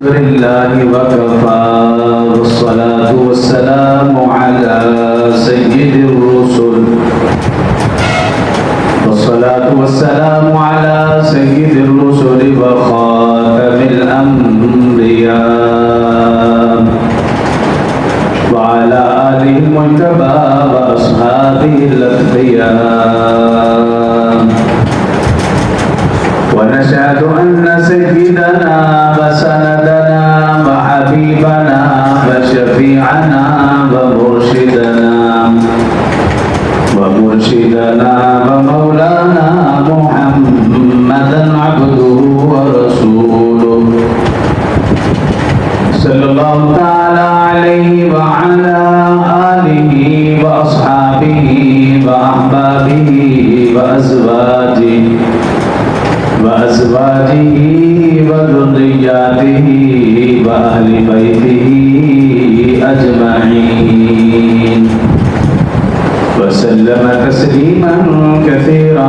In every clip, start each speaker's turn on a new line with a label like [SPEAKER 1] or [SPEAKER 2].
[SPEAKER 1] لله وكفى والصلاة والسلام على سيد الرسل والصلاة والسلام على سيد الرسل وخاتم الأنبياء وعلى آله المجتبى وأصحابه الأتقياء ونشهد أن سيدنا وسندنا وحبيبنا وشفيعنا ومرشدنا ومولانا محمدا عبده ورسوله صلى الله تعالى عليه وعلى آله وأصحابه وأحبابه وأزواجه وذرياته وأهل بيته أجمعين وسلم تسليما كثيرا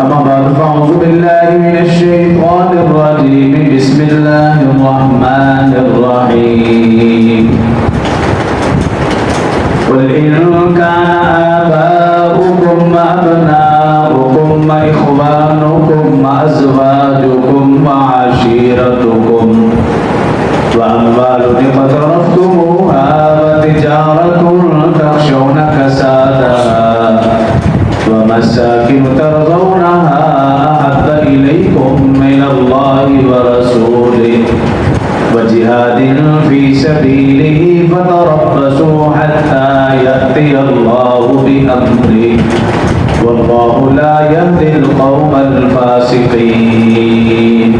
[SPEAKER 1] أما بعد فأعوذ بالله من الشيطان الرجيم بسم الله الرحمن الرحيم قل إن كان آباؤكم وأبناؤكم وإخوانكم وأزواجكم وعشيرتكم وأموال اقترفتموها وتجارة تخشون كسادها ومساكن ترضونها أحب إليكم من الله ورسوله وجهاد في سبيله فتربصوا حتى يأتي الله بأمره والله لا يهدي القوم الفاسقين.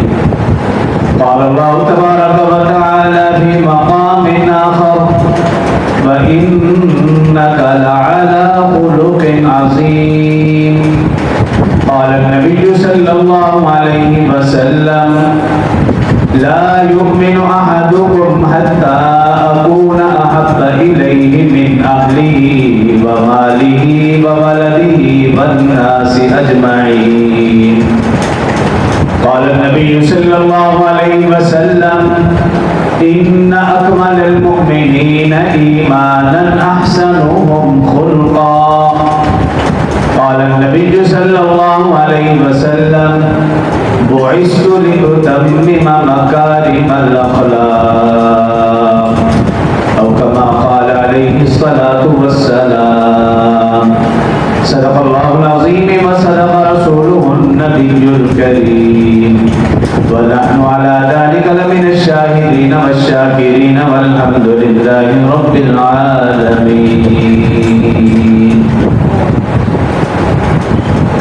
[SPEAKER 1] قال الله تبارك وتعالى في مقام آخر وإنك لعلى خلق عظيم. قال النبي صلى الله عليه وسلم لا يؤمن أحدكم حتى أكون أحب إليه من أهله وماله وولده والناس أجمعين. قال النبي صلى الله عليه وسلم إن أكمل المؤمنين إيمانا أحسنهم خلقا. قال النبي صلى الله عليه وسلم بعثت لأتمم مكارم الأخلاق أو كما قال عليه الصلاة والسلام. صدق الله العظيم وصدق رسوله النبي الكريم ونحن على ذلك لمن الشاهدين والشاكرين والحمد لله رب العالمين.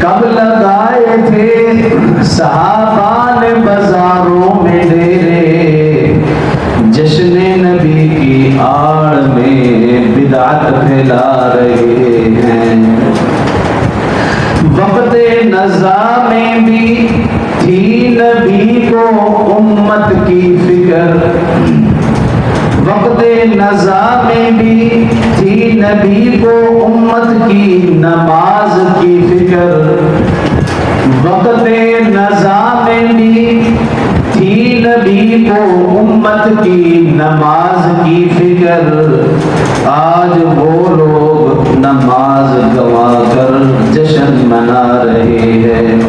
[SPEAKER 1] کب لگائے تھے صحابہ نے بازاروں میں ڈیرے جشن نبی کی آڑ میں بدعت پھیلا رہے ہیں وقت نزا میں بھی تھی نبی کو امت کی فکر وقت نزا میں بھی تھی نبی کو امت کی نماز کی فکر وقت نزا میں بھی تھی نبی کو امت کی نماز کی فکر آج وہ لوگ نماز گوا کر جشن منا رہے ہیں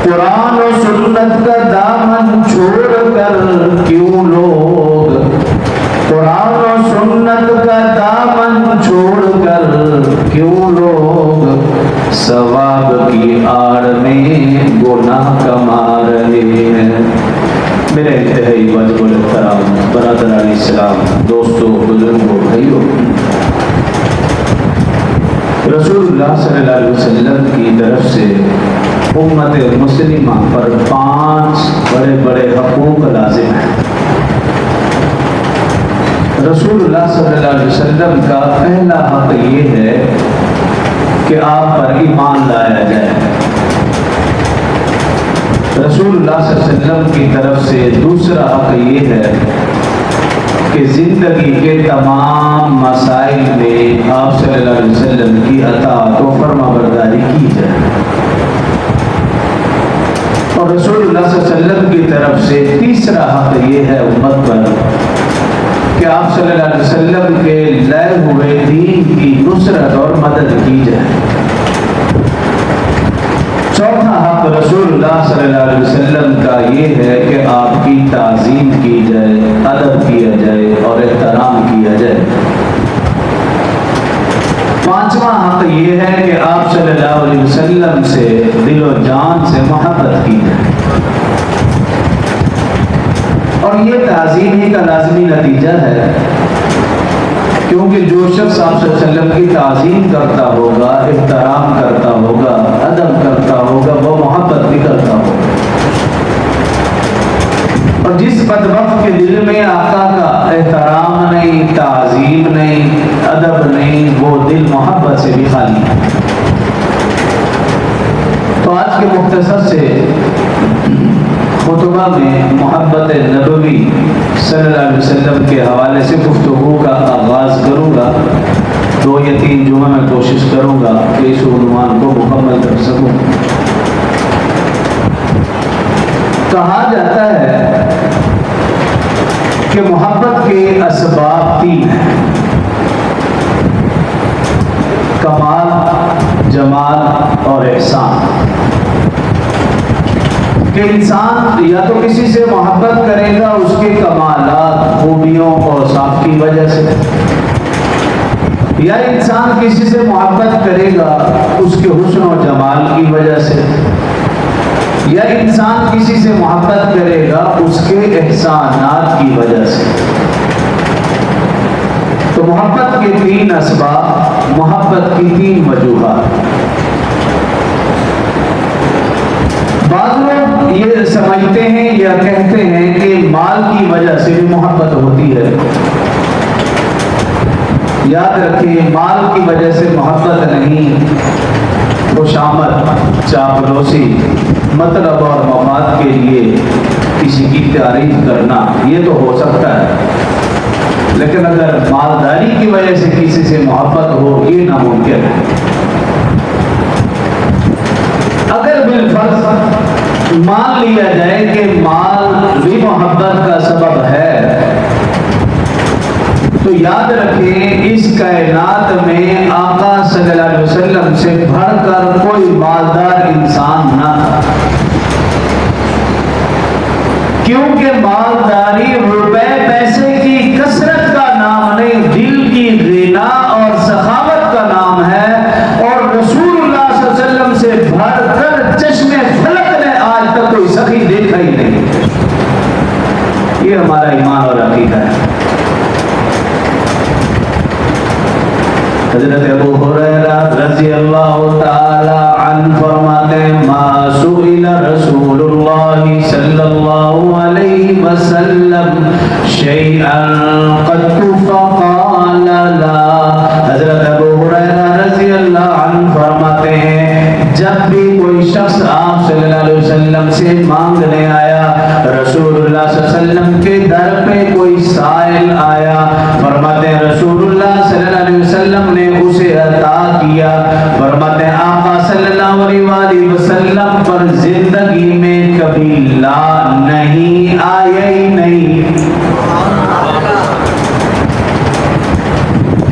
[SPEAKER 1] قرآن و سنت کا دامن چھوڑ کر کیوں لوگ قرآن و سنت کا دامن چھوڑ کر کیوں لوگ ثواب کی آڑ میں گناہ کما رہے ہیں میرے انتہائی واجب الاحترام برادران اسلام دوستوں بزرگوں بھائیوں رسول اللہ صلی اللہ علیہ وسلم کی طرف سے امت مسلمہ پر 5 بڑے بڑے حقوق لازم ہیں رسول اللہ صلی اللہ علیہ وسلم کا پہلا حق یہ ہے کہ آپ پر ایمان لایا جائے رسول اللہ صلی اللہ علیہ وسلم کی طرف سے دوسرا حق یہ ہے کہ زندگی کے تمام مسائل میں آپ صلی اللہ علیہ وسلم کی اطاعت و فرما برداری کی جائے اور رسول اللہ صلی اللہ علیہ وسلم کی طرف سے تیسرا حق یہ ہے امت پر کہ آپ صلی اللہ علیہ وسلم کے لائے ہوئے دین کی نصرت اور مدد کی جائے چوتھا حق رسول اللہ صلی اللہ علیہ وسلم کا یہ ہے کہ آپ کی تعظیم کی جائے ادب کیا جائے اور احترام کیا جائے پانچواں حق یہ ہے کہ آپ صلی اللہ علیہ وسلم سے دل و جان سے محبت کی جائے اور یہ تعظیم ہی کا لازمی نتیجہ ہے کیونکہ جو شخص آپ صلی اللہ علیہ وسلم کی تعظیم کرتا ہوگا احترام کرتا ہوگا ادب کرتا ہوگا وہ محبت بھی کرتا ہوگا اور جس بدبخت کے دل میں آقا کا احترام نہیں تعظیم نہیں ادب نہیں وہ دل محبت سے بھی خالی ہے تو آج کے مختصر سے خطبہ میں محبت نبوی صلی اللہ علیہ وسلم کے حوالے سے گفتگو کا آغاز کروں گا 2 یا 3 جمعہ میں کوشش کروں گا کہ اس عنوان کو مکمل کر سکوں کہا جاتا ہے کہ محبت کے اسباب 3 ہیں کمال جمال اور احسان کہ انسان یا تو کسی سے محبت کرے گا اس کے کمالات خوبیوں اور اوصاف کی وجہ سے یا انسان کسی سے محبت کرے گا اس کے حسن و جمال کی وجہ سے یا انسان کسی سے محبت کرے گا اس کے احسانات کی وجہ سے تو محبت کے 3 اسباب محبت کی 3 وجوہات بعض لوگ یہ سمجھتے ہیں یا کہتے ہیں کہ مال کی وجہ سے بھی محبت ہوتی ہے یاد رکھیں مال کی وجہ سے محبت نہیں خوشامد چاپلوسی مطلب اور مفاد کے لیے کسی کی تعریف کرنا یہ تو ہو سکتا ہے لیکن اگر مالداری کی وجہ سے کسی سے محبت ہو یہ ناممکن ہے اگر بالفرض مان لیا جائے کہ مال بھی محبت کا سبب ہے تو یاد رکھیں اس کائنات میں آقا صلی اللہ علیہ وسلم سے بڑھ کر کوئی مالدار انسان نہ تھا کیونکہ مالداری روپے پیسے کی کثرت کا نام نہیں دل کی غنا اور سخاوت کا نام ہے اور رسول اللہ صلی اللہ علیہ وسلم سے بڑھ کر چشم فلک نے آج تک کوئی سخی دیکھا ہی نہیں یہ ہمارا ایمان اور عقیدہ ہے حضرت ابو ہریرہ وسلم سے مانگنے آیا. رسول اللہ صلی اللہ علیہ وسلم کے در پہ کوئی سائل آیا. فرماتے ہیں رسول اللہ صلی اللہ علیہ وسلم نے اسے عطا کیا. فرماتے ہیں آقا صلی اللہ علیہ وآلہ وسلم پر زندگی میں کبھی لا نہیں آیا ہی نہیں.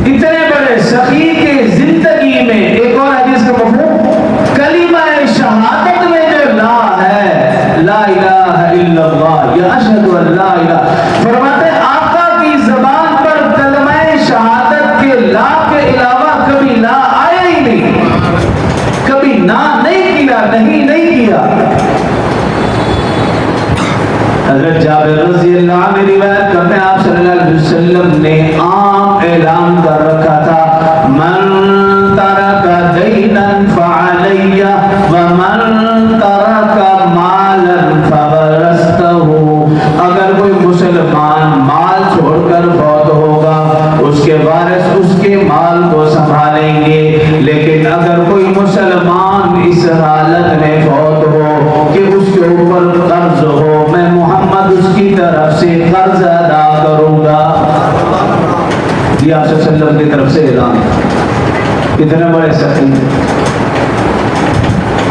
[SPEAKER 1] اتنے بڑے سخی کے زندگی میں ایک اور حدیث کا مفہوم کلمہ شہادت میں جو لا ہے, لا الہ الا اللہ یا اشہد ان لا الہ, فرماتے ہیں آقا کی زبان پر کلمہ شہادت کے لا کے علاوہ کبھی لا آیا ہی نہیں, کبھی نہ نہیں کیا, نہیں کیا. حضرت جابر رضی اللہ عنہ روایت کرتے ہیں آپ صلی اللہ علیہ وسلم نے عام اعلان کر رکھا تھا من ترک دینا فعلی ومن ترک مالا فورثتہ. اگر کوئی مسلمان مال چھوڑ کر فوت ہوگا اس کے وارث اس کے مال کو سنبھالیں گے, لیکن اگر کوئی مسلمان اس حالت میں فوت ہو کہ اس کے اوپر قرض ہو, میں محمد اس کی طرف سے قرض ادا کروں گا. یہ آپ صلی اللہ علیہ وسلم کی طرف سے اعلان. کتنے بڑے سخی.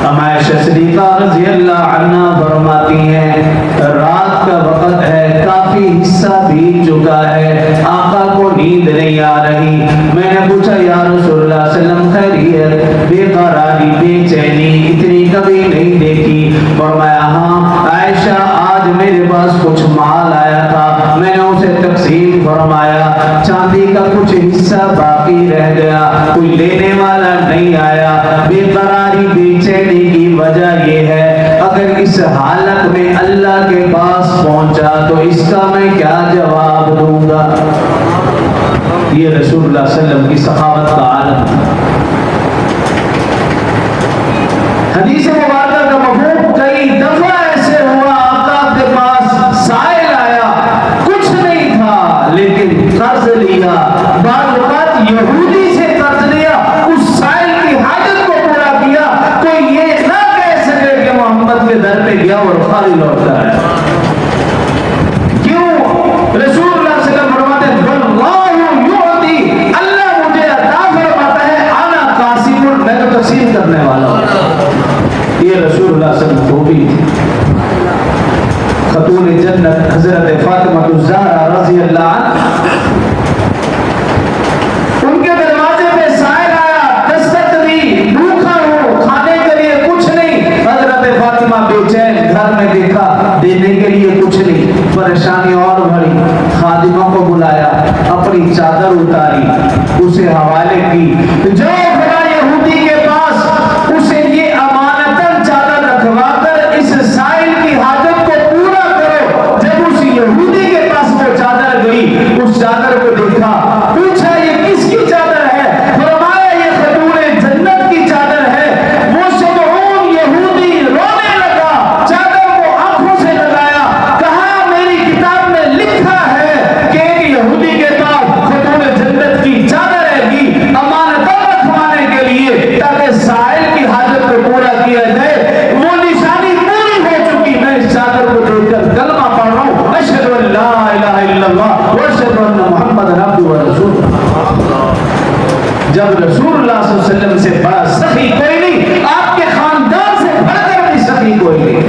[SPEAKER 1] عائشہ صدیقہ رضی اللہ عنہ فرماتی ہیں رات کا وقت ہے, کافی حصہ بیت چکا ہے, آقا کو نیند نہیں آ رہی. میں نے پوچھا یا رسول اللہ صلی اللہ علیہ وسلم خیریت؟ بے قراری, بے چینی اتنی کبھی نہیں دیکھی. فرمایا ہاں عائشہ آج میرے پاس کچھ مال آیا تھا, میں نے اسے تقسیم فرمایا, چاندی کا کچھ حصہ باقی رہ گیا, کوئی لینے والا نہیں آیا. بے قراری, بے چینی کی وجہ یہ ہے اگر اس حالت میں اللہ کے پاس پہنچا تو اس کا میں کیا جواب دوں گا. یہ رسول اللہ صلی اللہ علیہ وسلم کی سخاوت کا عالم. حدیث مبارکہ کا مفہوم کئی دفعہ ایسے ہوا آقا کے پاس سائل آیا, کچھ نہیں تھا لیکن قرض لیا. بعض اوقات یہودی سے قرض لیا, اس سائل کی حاجت کو پورا کیا. کوئی یہ نہ کہہ سکے کہ محمد کے در پہ گیا اور خالی لوٹ کر آیا. کیوں؟ رسول اللہ صلی اللہ علیہ وسلم فرماتے ہیں واللہ یعطی, اللہ مجھے عطا فرماتا ہے, انا قاسم, میں تو تقسیم کرنے والا ہوں. یہ رسول اللہ صلی اللہ علیہ وسلم کو بھی خاتون جنت حضرت فاطمہ الزہرا رضی اللہ عنہ, ان کے دروازے پہ سائل آیا, دستک دی, بھوکا ہوں, کھانے کے لیے کچھ نہیں. حضرت فاطمہ بے چین, گھر میں دیکھا دینے کے لیے کچھ نہیں, پریشانی اور بڑھی. خادمہ کو بلایا, اپنی چادر اتاری, اسے حوالے کی. جو بڑا یہودی کے پاس اسے یہ امانتاً چادر رکھوا کر اس سائل کی حاجت کو پورا کرو. جب اس یہودی کے پاس وہ چادر گئی, اس چادر کو دیکھا, پوچھا یہ کس کی چادر ہے؟ فرمایا یہ خاتون جنت کی چادر ہے. وہ شمعون یہودی رونے لگا, چادر کو آنکھوں سے لگایا, کہا میری کتاب میں لکھا ہے کہ ایک یہودی کے پاس خاتون جنت کی چادر ہے گی امانتاً رکھوانے کے لیے تاکہ سائل کی حاجت کو پورا کیا جائے. وہ نشانی پوری ہو چکی. میں اس چادر کو دیکھ کر کلمہ پڑھ رہا ہوں, اشہد ان لا الہ الا اللہ واشہد ان محمد عبدہ ورسولہ. جب رسول اللہ صلی اللہ علیہ وسلم سے بڑا سخی کوئی نہیں, آپ کے خاندان سے بڑھ کر بھی سخی کوئی نہیں.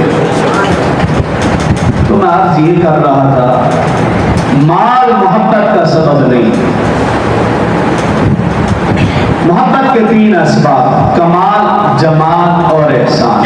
[SPEAKER 1] تو میں عرض یہ کر رہا تھا مال محبت کا سبب نہیں. محبت کے تین اسباب, کمال, جمال اور احسان.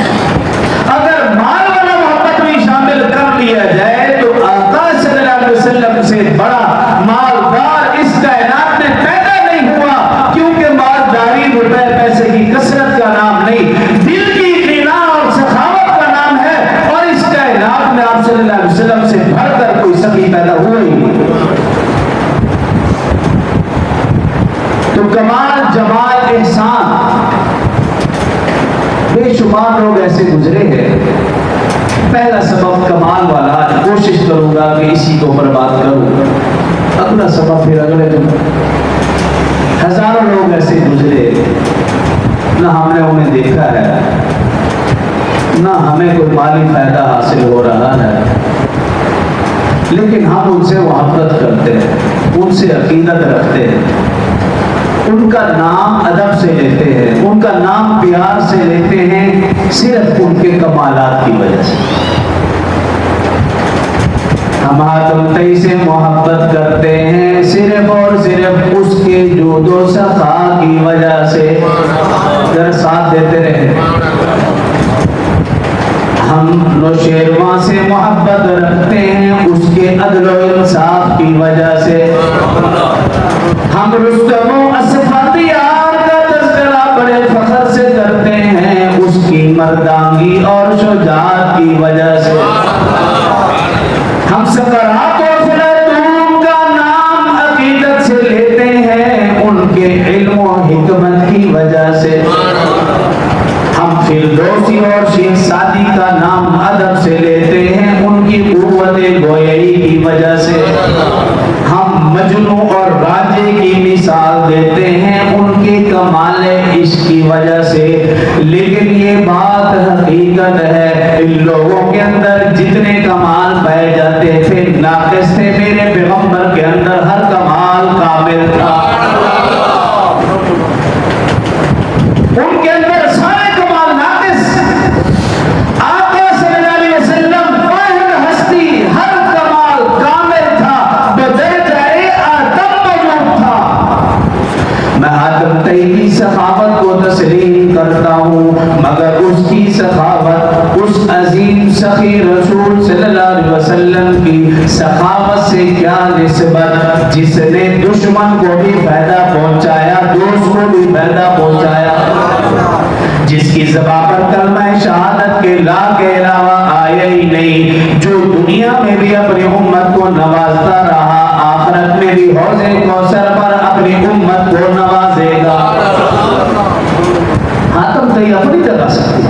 [SPEAKER 1] اگر مال والا محبت بھی شامل کر لیا جائے تو آقا صلی اللہ علیہ وسلم سے بڑا مالدار اس کائنات میں پیدا نہیں ہوا, کیونکہ مالداری روپے پیسے کی کثرت کا نام نہیں, دل کی غنا اور سخاوت کا نام ہے. اور اس کائنات میں آپ صلی اللہ علیہ وسلم سے بڑھ کر کوئی سخی پیدا ہوا ہی نہیں. تو کمال, جمال, احسان, بے شمار لوگ ایسے گزرے ہیں. پہلا سبب کمال والا, کوشش کروں گا کہ اسی کو برباد کروں. اگلا سبب پھر اگلے دن. ہزاروں لوگ ایسے گزرے, نہ ہم نے انہیں دیکھا ہے نہ ہمیں کوئی مالی فائدہ حاصل ہو رہا ہے، لیکن ہم ان سے محبت کرتے ہیں، ان سے عقیدت رکھتے ہیں، ان کا نام ادب سے لیتے ہیں، ان کا نام پیار سے لیتے ہیں، صرف ان کے کمالات کی وجہ سے۔ ہم حاتم طئی سے محبت کرتے ہیں صرف اور صرف اس کے جود و سخا کی وجہ سے۔ ذرا ساتھ دیتے رہے۔ ہم نوشیروان سے محبت رکھتے ہیں اس کے عدل و انصاف کی وجہ سے۔ ہم رستم و اسفندیار کا تذکرہ بڑے فخر سے کرتے ہیں اس کی مردانگی اور شجاعت کی وجہ سے۔ ہم سقراط و افلاطون کا نام عقیدت سے لیتے ہیں ان کے علم و حکمت کی وجہ سے۔ ہم فردوسی اور شیخ سعدی کا نام ادب سے لیتے ہیں ان کی قوت گویائی کی وجہ سے۔ ہم مجنوں اور راجے کی مثال دیتے ہیں ان کے کمال عشق کی وجہ سے۔ لیکن یہ بات حقیقت ہے ان لوگوں کے اندر جتنے کمال پائے جاتے تھے ناقص تھے، میرے پیغمبر کے اندر ہر کمال کامل تھا۔ ان کے اندر سارے کمال ناقص، آقا صلی اللہ علیہ وسلم واحد ہستی، ہر کمال کامل تھا، بدرجۂ آدم موجود تھا۔ میں حاتم طئی کی سخاوت کو تسلیم کرتا ہوں، مگر اس کی سخاوت اس عظیم سخی رسول صلی اللہ علیہ وسلم کی سخاوت سے کیا نسبت جس نے دشمن کو بھی فائدہ پہنچایا، دوست کو بھی فائدہ پہنچایا، جس کی زبان پر کلمہ شہادت کے لا کے علاوہ آیا ہی نہیں، جو دنیا میں بھی اپنی امت کو نوازتا رہا، آخرت میں بھی حوض کوثر پر اپنی امت کو نوازے گا۔ حاتم طئی اپنی طرح سے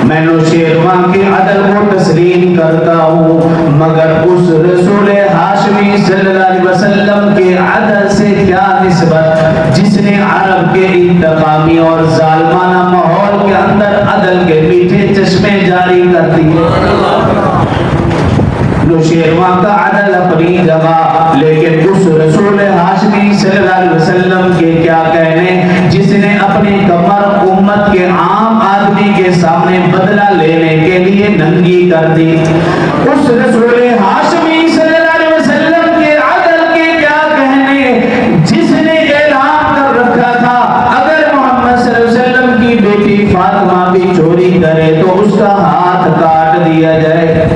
[SPEAKER 1] میں نوشیروان کے عدل کو تسلیم کرتا ہوں، مگر اس رسول ہاشمی صلی اللہ علیہ وسلم کے عدل سے کیا نسبت جس نے عرب کے انتقامی اور ظالمانہ ماحول کے اندر عدل کے میٹھے چشمے جاری کر دیے۔ نوشیروان کا عدل اپنی جگہ، لیکن اس رسول ہاشمی صلی اللہ علیہ وسلم کے کیا کہنے جس نے اپنی کمر امت کے عام آدمی کے سامنے بدلہ لینے کے لیے ننگی کر دی۔ اس رسول ہاشمی صلی اللہ علیہ وسلم کے عدل کے کیا کہنے جس نے اعلان کر رکھا تھا اگر محمد صلی اللہ علیہ وسلم کی بیٹی فاطمہ بھی چوری کرے تو اس کا ہاتھ کاٹ دیا جائے۔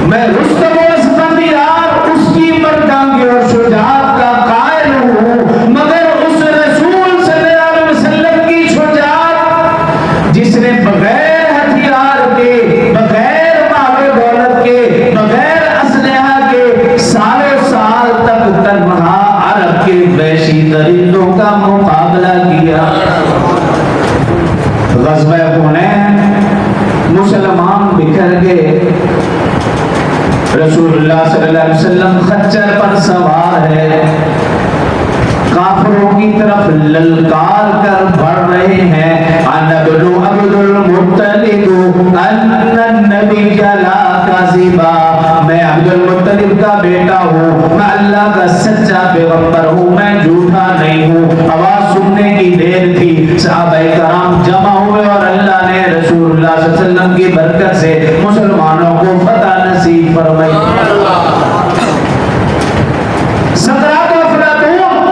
[SPEAKER 1] میں رستم و اسفندیار اس کی مردانگی اور شجاعت کا قائل ہوں، مگر اس رسول صلی اللہ علیہ وسلم کی شجاعت جس نے بغیر ہتھیار کے، بغیر مال و دولت کے، بغیر اسلحہ کے سالوں سال تک تنہا عرب کے وحشی درندوں کا مقابلہ کیا۔ غزوہ حنین مسلمان بکھر گئے، رسول اللہ صلی اللہ علیہ وسلم خچر پر سوار ہے، کافروں کی طرف للکار کر بڑھ رہے ہیں، انا ابن عبد المطلب ان النبی لا کاذبا، میں عبد المطلب کا بیٹا ہوں، میں اللہ کا سچا پیغمبر ہوں، میں جھوٹا نہیں ہوں۔ آواز سننے کی دیر تھی، صحابہ کرام جمع ہوئے اور اللہ نے رسول اللہ صلی اللہ علیہ وسلم کی برکت سے مسلمانوں کو فتح نصیب فرمائی۔ سقراط و افلاطون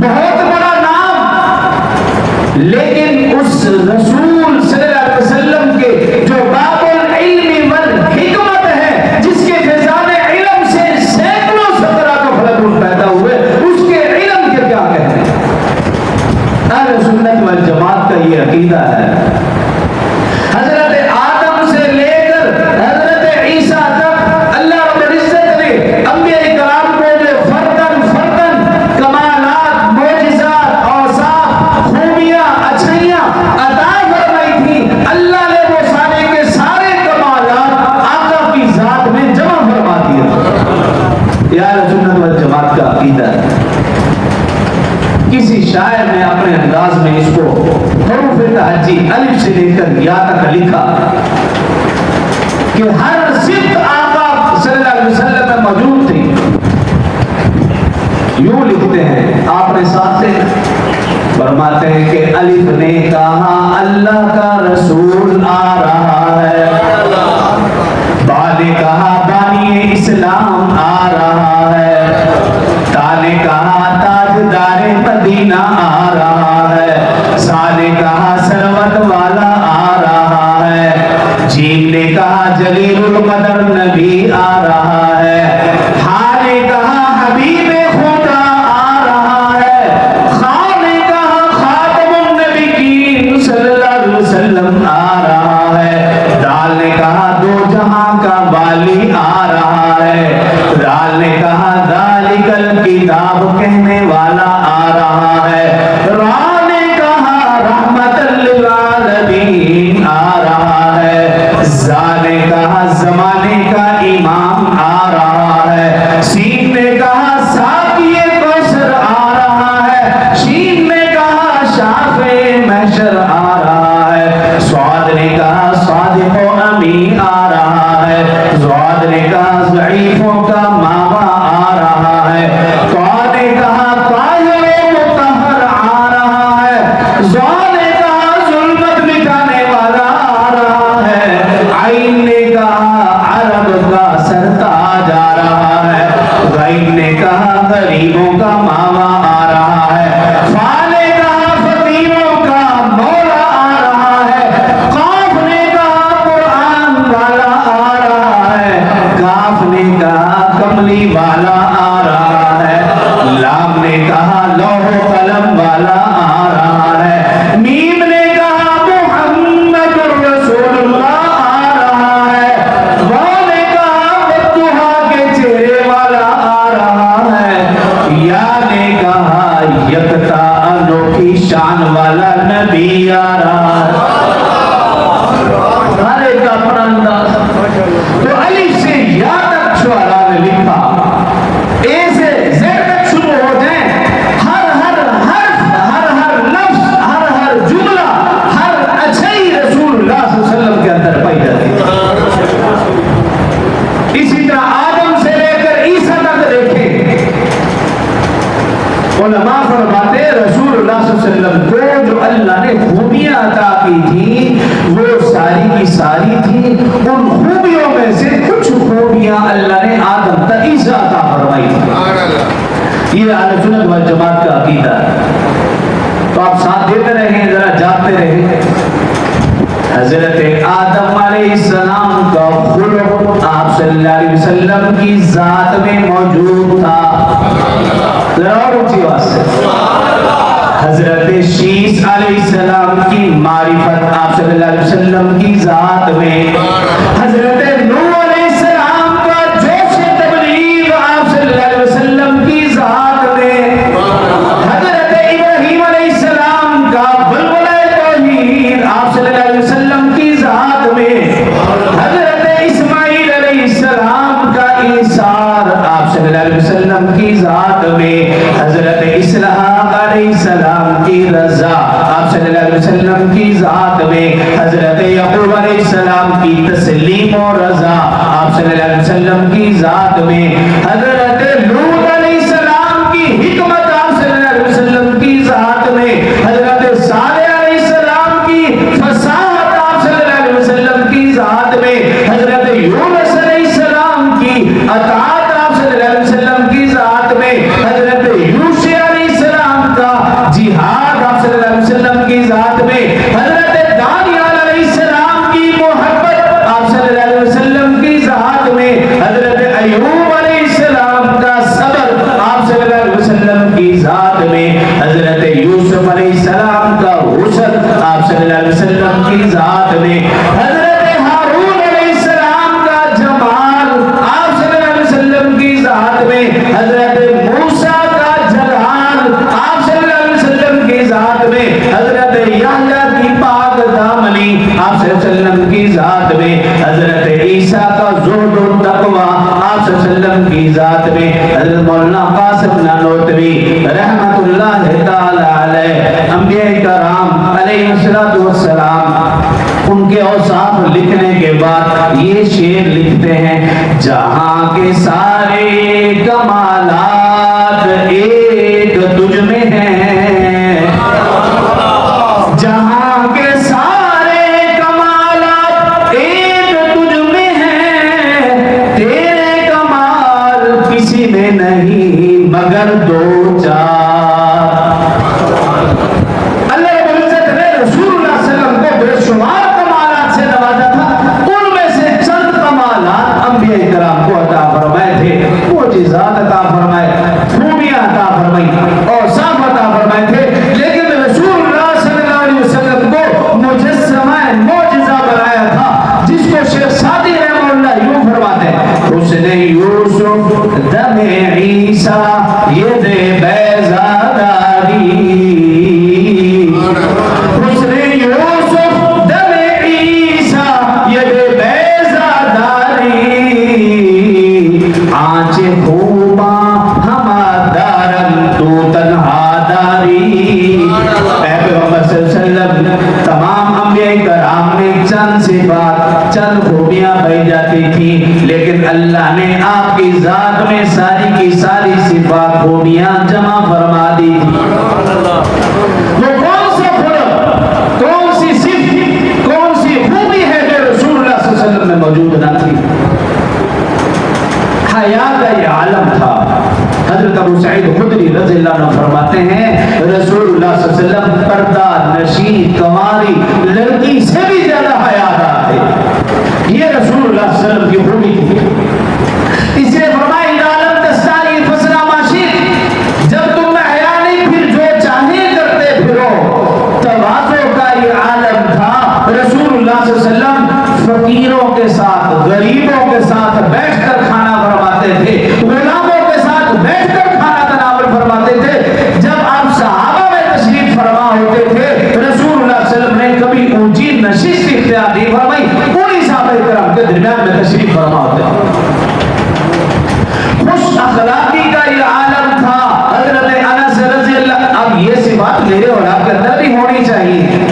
[SPEAKER 1] بہت بڑا نام، لیکن اس رسول صلی اللہ علیہ وسلم کے جو باب العلم والحکمت ہے، جس کے فیضان علم سے سینکڑوں سقراط و افلاطون پیدا ہوئے، اس کے علم کے کیا کہتے ہیں؟ اہل سنت والجماعت کا یہ عقیدہ ہے، حضرت آدم سے لے کر حضرت عیسیٰ تک اللہ رب العزت نے انبیاء کرام کو جو فردن فردن کمالات، معجزات، اوصاف، خوبیاں، اچھائیاں عطا فرمائی تھی، اللہ نے وہ سارے کے سارے کمالات آقا کی ذات میں جمع فرما دیے۔ یہ اہل سنت والجماعت کا عقیدہ ہے۔ کسی شاعر نے اپنے انداز میں اس کو حروف تہجی الف سے لے کر یا تک لکھا کہ ہر صفت آقا صلی اللہ علیہ وسلم میں موجود تھی. یوں لکھتے ہیں آپ نے ساتھ سے فرماتے ہیں کہ الف نے کہا اللہ کا رسول آ رہا ہے, با نے کہا بانی اسلام آ رہا ہے, تا نے کہا تاجدار مدینہ آ رہا ہے, سا نے کہا سروت والا آ رہا ہے, جیم نے کہا جلیل القدر نبی آ رہا ہے, ہا نے کہا حبیب خدا آ رہا ہے, خا نے کہا خاتم النبیین صلی اللہ علیہ وسلم آ رہا ہے, دال نے کہا دو جہاں کا والی آ رہا ہے, دال نے کہا ذالک الکتاب کہنے والا آ رہا ہے, را نے کہا رحمت للعالمین آ رہا ہے, زا نے کہا زمانے کا امام آ رہا ہے, سین نے کہا ساقی کوثر آ رہا ہے, شین نے کہا شافع محشر آ رہا ہے, صاد نے کہا صادق و امین آ رہا ہے, زواد نے کہا ضعیفوں کا ماوا آ رہا ہے, طا نے کہا طاہر و مطہر آ رہا ہے, زا نے کہا ظلمت مٹانے والا آ رہا ہے, عین نے کہا عرب کا سرتاج آ رہا ہے, غین نے کہا غریبوں کا ماوا آ رہا ہے, فا نے کہا فقیروں کا مولا آ رہا ہے, قاف نے کہا قرآن والا آ رہا ہے, کاف نے کہا کملی والا آ رہا ہے, لام نے کہا لوح و قلم والا آ رہا ہے, میم نے کہا محمد رسول اللہ آ رہا ہے, واو نے کہا والضحیٰ کے چہرے والا آ رہا ہے, یا نے کہا یکتا انوکھی شان والا نبی آ رہا ہے. ہر ایک کا اپنا انداز. تو الف سے یا تک شعراء نے لکھا, اے سے زیر تک شروع ہو جائیں, ہر حرف, ہر لفظ, ہر جملہ, ہر اچھائی رسول اللہ صلی اللہ علیہ وسلم کے اندر پائی جاتی ہے. اسی طرح آدم سے لے کر عیسیٰ تک دیکھیں, علماء فرماتے ہیں رسول اللہ صلی اللہ علیہ وسلم کو جو اللہ نے خوبیاں عطا کی تھی وہ ساری کی ساری تھی. ان خوبیوں میں سے کچھ خوبیاں اللہ نے آدم تک عیسیٰ عطا فرمائی تھی. یہ اہل سنت والجماعت کا عقیدہ ہے. تو آپ ساتھ دیتے رہیں, ذرا جاگتے رہیں. حضرت آدم علیہ السلام کا خلق آپ صلی اللہ علیہ وسلم کی ذات میں موجود تھا. ذرا اور اونچی آواز سے. حضرت شیس علیہ السلام کی معرفت آپ صلی اللہ علیہ وسلم کی ذات میں. حضرت نوح علیہ السلام کا جوش تبلیغ آپ صلی اللہ علیہ وسلم کی ذات میں. حضرت ابراہیم علیہ السلام کا بلبلہ توحید آپ صلی اللہ علیہ وسلم کی ذات میں. حضرت اسماعیل علیہ السلام کا ایثار آپ صلی اللہ علیہ وسلم کی ذات میں. حضرت اسحاق علیہ السلام کی رضا آپ صلی اللہ علیہ وسلم کی ذات میں. حضرت یعقوب علیہ السلام کی تسلیم و رضا آپ صلی اللہ علیہ وسلم کی ذات میں. حضرت لوط علیہ السلام کی حکمت آپ صلی اللہ علیہ وسلم کی ذات میں. حضرت صالح علیہ السلام کی فصاحت آپ صلی اللہ علیہ وسلم کی ذات میں. حضرت یونس علیہ السلام کی اطاعت آپ صلی اللہ علیہ وسلم کی ذات میں. حضرت یوشع علیہ السلام کا جہاد آپ صلی اللہ علیہ وسلم کی ذات میں. حضرت دانیال علیہ السلام کی محبت آپ صلی اللہ علیہ وسلم کی ذات میں. حضرت ایوب علیہ السلام کا صبر آپ صلی اللہ علیہ وسلم کی ذات میں. حضرت یوسف علیہ السلام کا غسل آپ صلی اللہ علیہ وسلم کی ذات میں. حضرت ہارون علیہ السلام کا جمال آپ صلی اللہ علیہ وسلم کی ذات میں. حضرت موسیٰ کا جلال آپ صلی اللہ علیہ وسلم کی ذات میں. حضرت یحییٰ کی پاک دامنی آپ صلی اللہ علیہ وسلم کی ذات میں. حضرت عیسیٰ کا زہد و تقوی آپ صلی اللہ علیہ وسلم کی ذات میں. حضرت مولانا قاسم نانوتوی رحمت اللہ تعالی اللہ علیہ انبیاء کرام علیہ السلام ان کے اوصاف لکھنے کے بعد یہ شعر لکھتے ہیں، جہاں کے سارے کمالات ایک تجھ میں ہیں، جہاں کے سارے کمالات ایک تجھ میں ہیں، تیرے کمال کسی میں نہیں مگر دو چار۔ اللہ رب العزت نے رسول اللہ صلی اللہ علیہ وسلم کو بے شمار کمالات سے نوازا تھا، ان میں سے چند کمالات انبیاء کرام کو عطا فرمائے تھے، معجزات عطا فرمائے، خوبیاں عطا فرمائی، اوصاف عطا فرمائے تھے، لیکن رسول اللہ صلی اللہ علیہ وسلم کو مجسمہ معجزہ بنایا تھا، جس کو شیخ سعدی رحمہ اللہ یوں فرماتے ہیں، حسن یوسف دم عیسیٰ ید بیضاداری، حسن یوسف دم عیسیٰ ید بیضاداری، آنچ خوباں ہما دارن تو تنہا داری۔ اے پیغمبر صلی اللہ علیہ وسلم تمام انبیاء کرام میں چند صفات چند خوبیاں پائی جاتی تھی، لیکن اللہ نے آپ کی ذات میں ساری کی ساری صفات خوبیاں جمع فرما دی تھی۔ وہ کون سا فرق، کون سی صفت، کون سی خوبی ہے جو رسول اللہ صلی اللہ علیہ وسلم میں موجود نہ تھی؟ حیا کا یہ عالم تھا۔ حضرت ابو سعید خدری رضی اللہ عنہ فرماتے ہیں رسول اللہ صلی اللہ علیہ وسلم پردہ نشین کنواری لڑکی سے بھی زیادہ حیادار تھے، یہ رسول اللہ صلی اللہ علیہ وسلم کی خوبی تھی۔ اس لیے فرمایا عالم تستاری فسنا ماشی، جب تم میں حیا نہیں پھر جو چاہے کرتے پھرو، تواضع کا یہ عالم تھا۔ رسول اللہ صلی اللہ علیہ وسلم فقیروں کے ساتھ غریبوں کے ساتھ بیٹھ کر کھانا فرماتے تھے، غلاموں کے ساتھ بیٹھ کر کھانا تناول فرماتے تھے۔ جب آپ صحابہ میں تشریف فرما ہوتے تھے، رسول اللہ صلی اللہ علیہ وسلم نے کبھی اونچی نشست اختیار نہیں فرمائی، انہی صحابہ کرام کے درمیان میں تشریف فرما ہوتے تھے۔ خوش اخلاقی کا یہ عالم تھا۔ حضرت انس رضی اللہ، اب یہ صفات میرے اور آپ کے اندر بھی ہونی چاہیے۔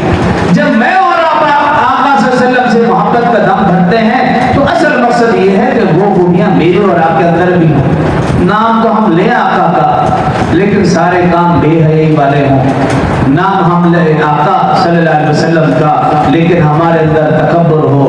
[SPEAKER 1] جب میں اور آپ آقا صلی اللہ علیہ وسلم سے محبت کا دم بھرتے ہیں تو اصل مقصد یہ ہے کہ وہ خوبیاں میرے اور آپ کے اندر بھی ہوں۔ نام تو ہم لیں آقا کا، لیکن سارے کام بے حیائی والے ہوں۔ نام ہم لیں آقا صلی اللہ علیہ وسلم کا، لیکن ہمارے اندر تکبر ہو،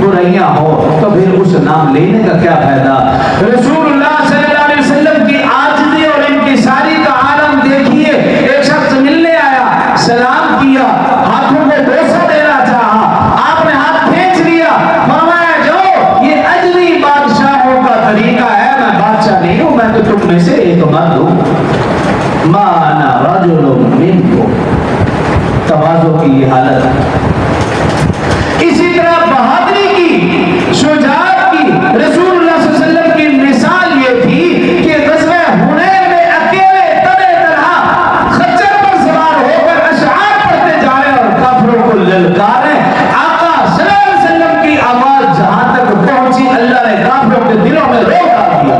[SPEAKER 1] برائیاں ہو، تو پھر اس نام لینے کا کیا فائدہ؟ رسول اللہ صلی اللہ علیہ وسلم کی عاجزی اور انکساری کا عالم دیکھیے۔ ایک شخص ملنے آیا، سلام کیا، ہاتھوں کو بوسہ دینا چاہا، آپ نے ہاتھ کھینچ لیا، فرمایا جو یہ اجلی بادشاہوں کا طریقہ ہے، میں بادشاہ نہیں ہوں، میں تو تم میں سے ایک مرد ہوں۔ ما انا رجل منکم، تواضع کی یہ حالت ہے۔ اسی طرح بہادری کی، شجاعت کی، رسول اللہ صلی اللہ علیہ وسلم کی مثال یہ تھی کہ غزوہ حنین میں اکیلے تنہے تنہا خچر پر سوار ہو کر اشعار پڑھتے جا رہے اور کافروں کو للکارے۔ آقا صلی اللہ علیہ وسلم کی آواز جہاں تک پہنچی، اللہ نے کافروں کے دلوں میں روک ڈال دیا۔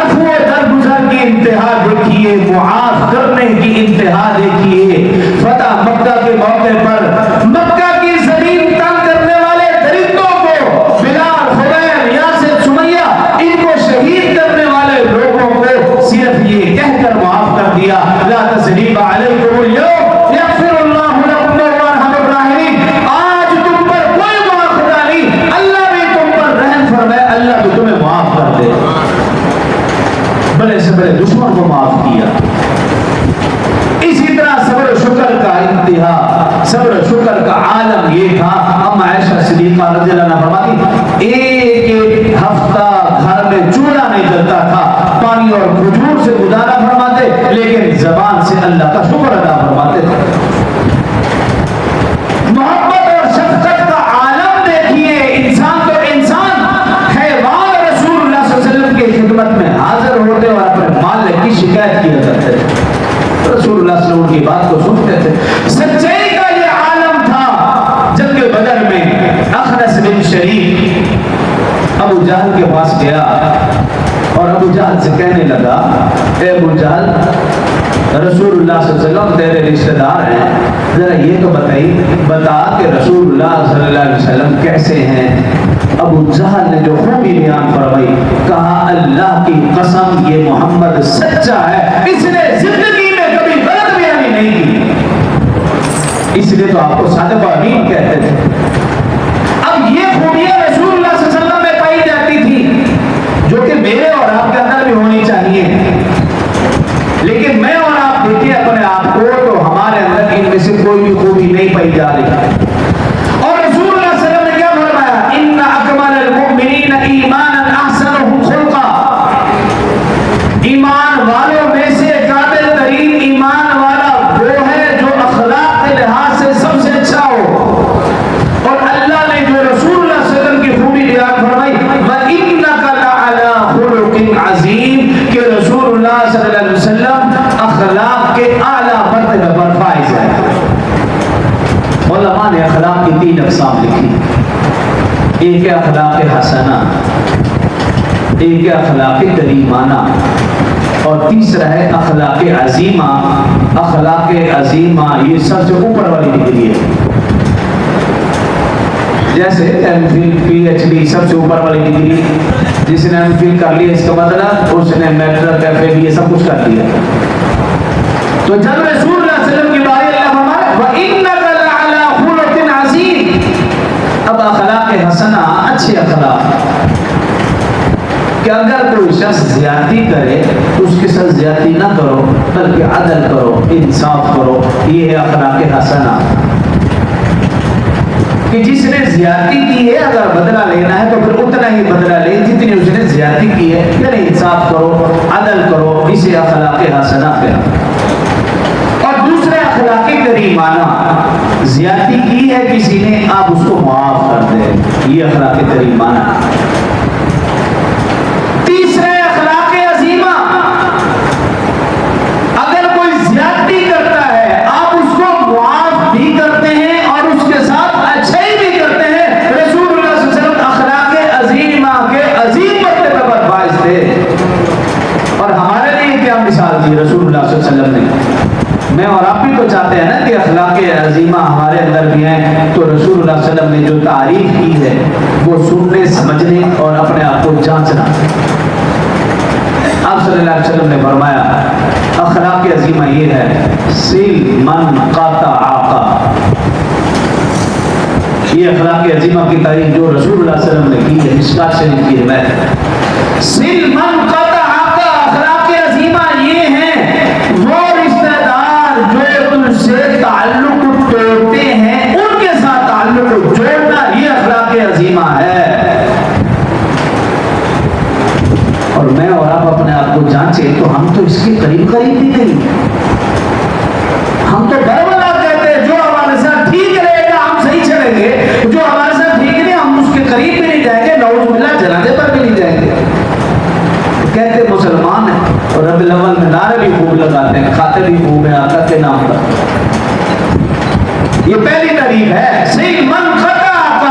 [SPEAKER 1] عفو درگزر کی انتہا دیکھیے، معاف کرنے کی انتہا دیکھیے۔ فتح مکہ کے موقع پر مکہ کی زمین تنگ کرنے والے درندوں کو، بلال، خبیب، یاسر، سمیہ، ان کو شہید کرنے والے لوگوں کو صرف یہ کہہ کر معاف کر دیا، لا تثریب علیکم اليوم یغفر اللہ لکم وارحم الراحمین۔ آج تم پر کوئی مواخذہ نہیں، اللہ بھی تم پر رحم فرمائے، اللہ بھی تمہیں معاف کر دے۔ بڑے سے بڑے دشمن کو معاف کیا۔ اسی طرح صبر و شکر کا انتہا، صبر و شکر کا عالم یہ تھا۔ اما عائشہ صدیقہ رضی اللہ عنہا فرماتی ایک ایک ہفتہ گھر میں چولہا نہیں جلتا تھا، پانی اور کھجور سے گزارا فرماتے، لیکن زبان سے اللہ کا شکر ادا فرماتے تھے۔ محبت اور شفقت کا عالم دیکھیے۔ انسان تو انسان، حیوان رسول اللہ صلی اللہ علیہ وسلم کی خدمت میں حاضر ہوتے اور اپنے مالک کی شکایت کیا کرتے تھے، رسول اللہ صلی اللہ علیہ وسلم کی بات کو سنتے تھے۔ سچائی کا یہ عالم تھا۔ جنگ بدر میں اخنس بن شریف ابو جہل کے پاس گیا اور ابو جہل سے کہنے لگا، اے ابو جہل، رسول اللہ صلی اللہ علیہ وسلم تیرے رشتہ دار ہیں، ذرا یہ تو بتا کہ رسول اللہ صلی اللہ علیہ وسلم کیسے ہیں؟ ابو جہل نے جو خوبی بیان فرمائی، کہا اللہ کی قسم یہ محمد سچا ہے، اس نے زندگی میں کبھی غلط بیانی نہیں کی، اس لیے تو آپ کو صادق و امین کہتے تھے۔ اب یہ خوبیاں رسول اللہ صلی اللہ علیہ وسلم میں پائی جاتی تھی جو کہ میرے اور آپ کے اندر بھی ہونی چاہیے، لیکن میں اور آپ دیکھیں اپنے آپ کو تو ہمارے اندر ان میں سے کوئی بھی خوبی نہیں پائی جا رہی۔ اور رسول اللہ صلی اللہ علیہ وسلم نے کیا فرمایا؟ ان اکمل المؤمنین ایمانا احسنهم خلقا، ایمان والوں میں سے کامل ترین ایمان والا وہ ہے جو اخلاق کے لحاظ سے سب سے اچھا ہو۔ اور اللہ نے جو رسول اللہ صلی اللہ علیہ وسلم کی خوبی بیان فرمائی، وَإِنَّكَ لَعَلَىٰ خُلُقٍ عَظِيمٍ، کہ رسول اللہ صلی اللہ علیہ وسلم اخلاق کے اعلیٰ مرتبے پر فائز ہے۔ علماء نے اخلاق کی 3 اقسام لکھی، ایک ہے اخلاق حسنہ، ایک ہے اخلاق کریمانہ، اور تیسرا ہے اخلاق عظیمہ۔ اخلاق عظیمہ یہ سب سے اوپر والی ڈگری ہے، جیسے M Phil P H D سب سے اوپر والی ڈگری، جس نے ایم فل کر لیا اس کا مطلب اس نے میٹرک ایف اے یہ سب کچھ کر دیا۔ تو جب رسول اللہ صلی اللہ علیہ وسلم کی باری اللہ فرمایا وَإِنَّكَ لَعَلَىٰ خُلُقٍ عَظِيمٍ، اب اخلاق حسنہ اچھے اخلاق، کہ اگر کوئی شخص زیادتی کرے تو اس کے ساتھ زیادتی نہ کرو بلکہ عدل کرو، انصاف کرو، یہ ہے اخلاق حسنہ۔ کہ جس نے زیادتی کی ہے اگر بدلہ لینا ہے تو پھر اتنا ہی بدلہ لے جتنی اس نے زیادتی کی ہے، یعنی انصاف کرو، عدل کرو، اسے اخلاق حسنہ کہتے۔ اور دوسرے اخلاق کریمانہ، زیادتی کی ہے کسی نے آپ اس کو معاف کر دیں، یہ اخلاق کریمانہ۔ تیسرے اخلاق عظیمہ، اگر کوئی زیادتی کرتا ہے آپ اس کو معاف بھی کرتے ہیں اور اس کے ساتھ اچھائی بھی کرتے ہیں۔ رسول اللہ صلی اللہ علیہ وسلم اخلاق عظیمہ کے عظیم مرتبے پر فائز تھے۔ اور ہمارے لیے کیا مثال دی رسول اللہ صلی اللہ علیہ وسلم نے؟ میں اور آپ بھی تو چاہتے ہیں نا کہ اخلاق عظیمہ ہمارے اندر بھی ہیں، تو رسول اللہ صلی اللہ علیہ وسلم نے جو تعریف کی ہے وہ سننے، سمجھنے اور اپنے آپ کو جانچنا۔ آپ صلی اللہ علیہ وسلم نے فرمایا اخلاق عظیمہ یہ ہے سل من قطعک، یہ اخلاق عظیمہ کی تعریف جو رسول اللہ صلی اللہ علیہ وسلم نے کی ہے، مشکات شریف کی روایت ہے۔ سل من قطعک، اخلاق عظیمہ یہ ہیں وہ رشتہ دار جو تم سے تعلق توڑتے ہیں ان کے ساتھ تعلق جوڑنا، یہ اخلاق عظیمہ ہے۔ اور میں اور آپ اپنے آپ کو جانچے تو ہم تو اس کے قریب بھی نہیں، ہم تو بربلا کہتے ہیں جو ہمارے ساتھ ٹھیک رہے گا ہم صحیح چلیں گے، جو ہمارے ساتھ ٹھیک نہیں ہم اس کے قریب بھی نہیں جائیں گے، نعوذ باللہ جنازے پر بھی نہیں جائیں گے۔ کہتے مسلمان ہیں اور ربیع الاول میں نعرے بھی خوب لگاتے ہیں، کھاتے بھی خوب ہیں آقا کے نام پر۔ یہ پہلی تعریف ہے سل من قطعک،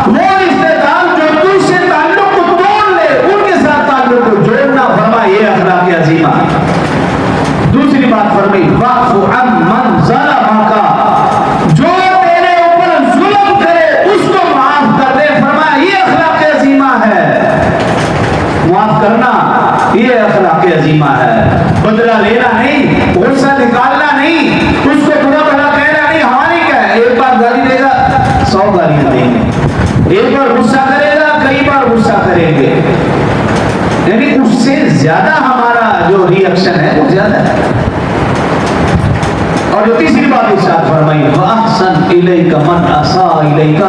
[SPEAKER 1] وہ رشتہ دار جو تجھ سے تعلق کو توڑ لے ان کے ساتھ تعلق کو جوڑنا، فرمایا یہ اخلاق عظیمہ۔ دوسری بات فرمائی واعف عن من ظلمک، جو تیرے اوپر ظلم کرے اس کو معاف کر دے، فرمایا یہ اخلاق عظیمہ ہے۔ معاف کرنا یہ اخلاق عظیمہ ہے، بدلہ لینا نہیں، غصہ نکالنا نہیں، اس کو برا بھلا کہنا نہیں۔ ہماری کیا ہے، ایک بار گالی دے گا 100 گالیاں دیں گے، ایک بار غصہ کرے گا کئی بار غصہ کریں گے، یعنی اس سے زیادہ ہمارا جو ری ایکشن ہے وہ زیادہ ہے۔ اور جو تیسری بات ارشاد فرمائی وَأَحْسَنْ إِلَيْكَ مَنْ أَسَاءَ إِلَيْكَ،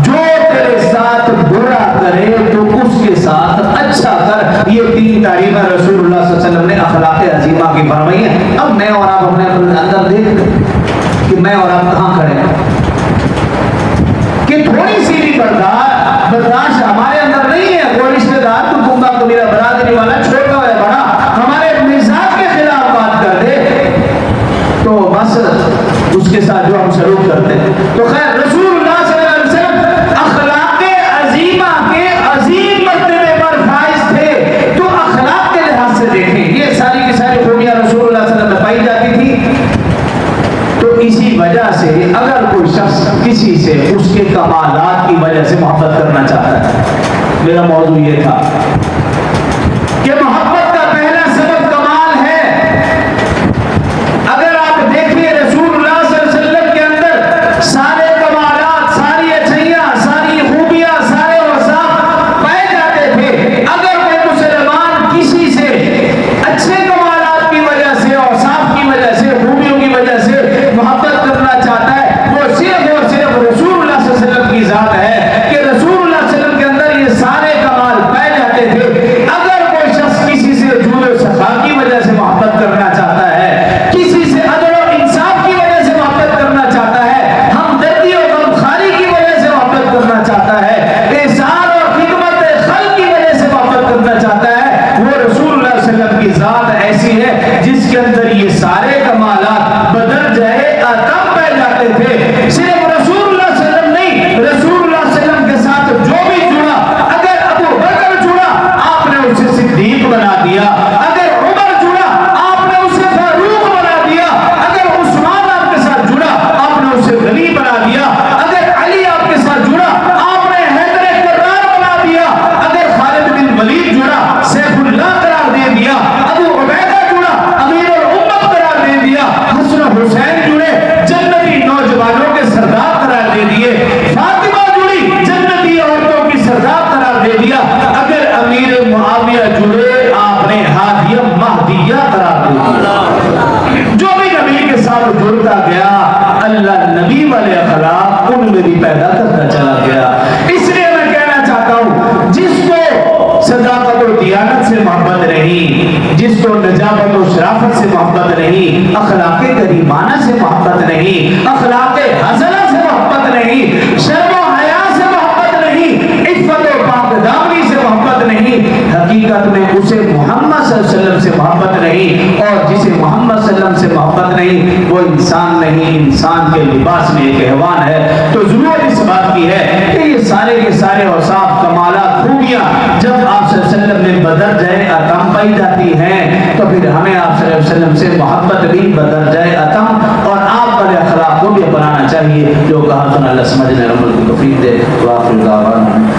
[SPEAKER 1] جو تیرے ساتھ برا کرے تو اس کے ساتھ اچھا کر۔ یہ 3 تعریفیں رسول اللہ صلی اللہ علیہ وسلم نے اخلاق عظیمہ کی فرمائی ہیں۔ اب میں اور آپ اپنے اندر دیکھ لیں کہ میں اور آپ کہاں کھڑے ہیں، کہ تھوڑی سی بھی برداشت ہمارے اندر نہیں ہے۔ کوئی رشتہ دار تو گنگا کو میرا برادری والا چھوٹا ہے بڑا ہمارے مزاج کے خلاف بات کر دے تو بس اس کے ساتھ جو ہم سلوک کرتے ہیں۔ تو خیر رسول اللہ صلی اللہ علیہ وسلم اخلاق عظیمہ کے عظیم مرتبے پر فائز تھے، تو اخلاق کے لحاظ سے دیکھیں یہ ساری کی ساری خوبیاں رسول اللہ صلی اللہ علیہ وسلم میں پائی جاتی اسی وجہ سے اگر کوئی شخص کسی سے اس کے کمالات کی وجہ سے محبت کرنا چاہتا ہے، میرا موضوع یہ تھا کہ محبت کا پہلا سبب کمال ہے۔ اگر آپ دیکھیے رسول اللہ صلی اللہ علیہ وسلم کے اندر سارے کمالات، ساری اچھائیاں، ساری خوبیاں، سارے اوصاف پائے جاتے تھے۔ اگر کوئی مسلمان کسی سے اچھے کمالات کی وجہ سے، اوصاف کی وجہ سے، خوبیوں کی وجہ سے محبت کرنا چاہتا ہے، وہ صرف اور صرف رسول اللہ صلی اللہ علیہ وسلم کی ذات ہے کہ رسول اللہ صلی اللہ علیہ وسلم کے اندر یہ سارے کمال پائے جاتے تھے۔ اگر کوئی شخص کسی سے جود و سخا کی وجہ سے محبت کرنا چاہتا ہے، کسی سے عدل و انصاف کی وجہ سے محبت کرنا چاہتا ہے، ہمدردی اور غمخواری کی وجہ سے محبت کرنا چاہتا ہے، احسان اور خدمت خلق کی وجہ سے محبت کرنا چاہتا ہے، وہ رسول اللہ صلی اللہ علیہ وسلم کی ذات ایسی ہے جس کے اندر یہ سارے کمالات بدل جائے تب پائے جاتے تھے۔ صرف رسول اللہ صلی اللہ علیہ وسلم نہیں، رسول اللہ صلی اللہ علیہ وسلم کے ساتھ جو بھی جڑا، اگر ابو بکر جڑا آپ نے اسے صدیق بنا دیا، اگر عمر جڑا آپ نے اسے فاروق بنا دیا، اگر عثمان آپ کے ساتھ جڑا آپ نے اسے غنی بنا دیا، اگر علی آپ کے ساتھ جڑا آپ نے حیدر کرار بنا دیا، اگر خالد بن ولید جڑا سیف اللہ قرار دے دیا، ابو عبیدہ جڑا امیر الامت قرار دے دیا، حسن و حسین جڑے جنتی نوجوانوں کے سردار قرار دے دیے، فاطمہ جڑی جنتی عورتوں کی سردار قرار دے دیا، اگر امیر معاویہ جڑے آپ نے ہادیہ مہدیہ قرار دے دیا۔ جو بھی نبی کے ساتھ جڑتا گیا اللہ نبی والے اخلاق ان میں بھی پیدا کرتا چلا گیا۔ اس لیے میں کہنا چاہتا ہوں جس کو صداقت و دیانت سے محبت نہیں، جس کو نجابت و شرافت سے محبت نہیں، اخلاق کریمانہ سے محبت نہیں، اخلاق حسنہ سے محبت نہیں، شرم و حیا سے محبت نہیں، عفت و پاک دامنی سے محبت نہیں، حقیقت میں اسے محمد صلی اللہ علیہ وسلم سے محبت نہیں، اور جسے محمد صلی اللہ علیہ وسلم سے محبت نہیں وہ انسان نہیں، انسان کے لباس میں ایک حیوان ہے۔ تو ضرورت اس بات کی ہے کہ یہ سارے کے سارے اوصاف، کمالات، خوبیاں جب آپ صلی اللہ علیہ وسلم میں بدر جائے عطم پائی جاتی ہیں تو پھر ہمیں آپ صلی اللہ علیہ وسلم سے محبت بھی بدر جائے عطم، اور آپ والے اخلاق کو بھی اپنانا چاہیے۔ جو کہا سنا اللہ سمجھنے عمل کی توفیق دے۔ وآخر دعوانا